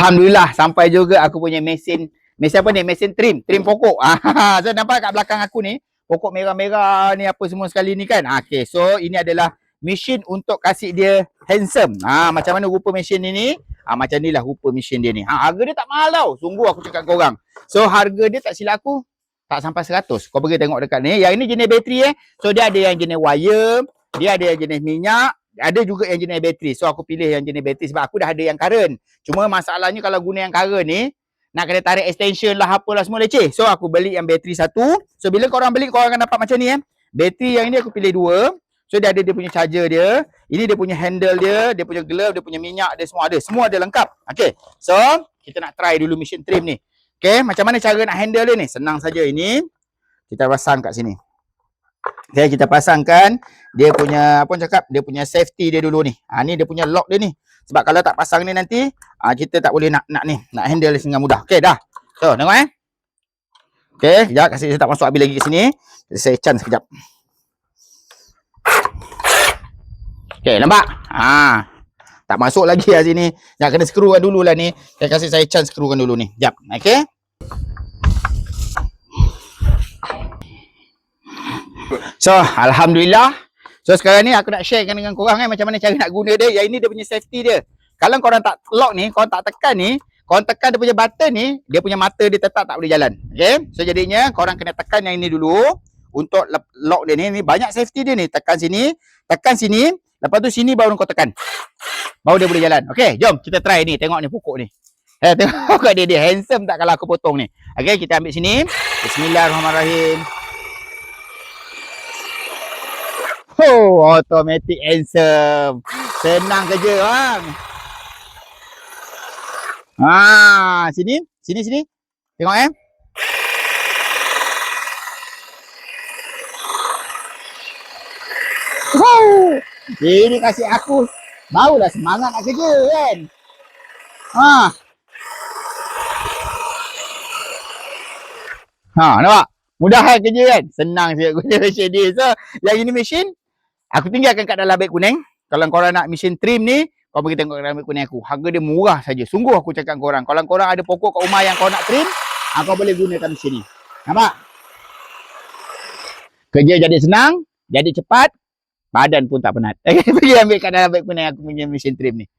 Alhamdulillah sampai juga aku punya mesin apa ni? Mesin trim pokok. So nampak kat belakang aku ni, pokok merah-merah ni apa semua sekali ni kan. Okay, so ini adalah mesin untuk kasih dia handsome. Macam mana rupa mesin ni? Macam ni lah rupa mesin dia ni. Harga dia tak mahal tau. Sungguh aku cakap korang. So harga dia tak silap aku tak sampai 100. Kau pergi tengok dekat ni. Yang ini jenis bateri So dia ada yang jenis wire, dia ada yang jenis minyak, ada juga yang jenis bateri. So aku pilih yang jenis bateri sebab aku dah ada yang current. Cuma masalahnya kalau guna yang current ni, nak kena tarik extension lah apalah semua leceh. So aku beli yang bateri satu. So bila korang beli, korang akan dapat macam ni Bateri yang ini aku pilih 2. So dia ada dia punya charger dia. Ini dia punya handle dia, dia punya glove, dia punya minyak, dia semua ada. Semua ada lengkap. Okay. So kita nak try dulu mesin trim ni. Okay, macam mana cara nak handle dia ni? Senang saja ini. Kita pasang kat sini. Okay, kita pasangkan dia punya, apa cakap, dia punya safety dia dulu ni. Ni dia punya lock dia ni. Sebab kalau tak pasang ni nanti, kita tak boleh nak handle dia dengan mudah. Okay, dah. So, tengok Okay, sekejap. Kasih saya tak masuk habis lagi ke sini. Saya chance sekejap. Okay, nampak? Tak masuk lagi lah sini. Nak kena skrukan dulu lah ni. Saya kasih saya chance skrukan dulu ni. Sekejap. Okay. So, Alhamdulillah. So, sekarang ni aku nak sharekan dengan korang macam mana cara nak guna dia. Yang ini dia punya safety dia. Kalau korang tak lock ni, korang tak tekan ni, korang tekan dia punya button ni, dia punya mata dia tetap tak boleh jalan. Okay. So, jadinya korang kena tekan yang ini dulu. Untuk lock dia ni. Ni banyak safety dia ni. Tekan sini. Tekan sini. Lepas tu sini baru kau tekan. Baru dia boleh jalan. Okay, jom kita try ni. Tengok ni pokok ni. Tengok kat dia. Handsome tak kalau aku potong ni. Okay, kita ambil sini. Bismillahirrahmanirrahim. Automatic handsome. Senang kerja bang. Sini. Sini. Tengok Ini kasih aku barulah semangat nak kerja kan. Nampak? Mudah kan kerja kan? Senang saya guna mesin ni. So, yang ini mesin aku tinggalkan kat dalam beg kuning. Kalau korang nak mesin trim ni, kau pergi tengok dalam beg kuning aku. Harga dia murah saja. Sungguh aku cakap korang. Kalau korang ada pokok kat rumah yang kau nak trim, kau boleh gunakan mesin ni. Nampak? Kerja jadi senang, jadi cepat. Badan pun tak penat. Pergi ambil kat dalam beg kuning aku punya mesin trim ni.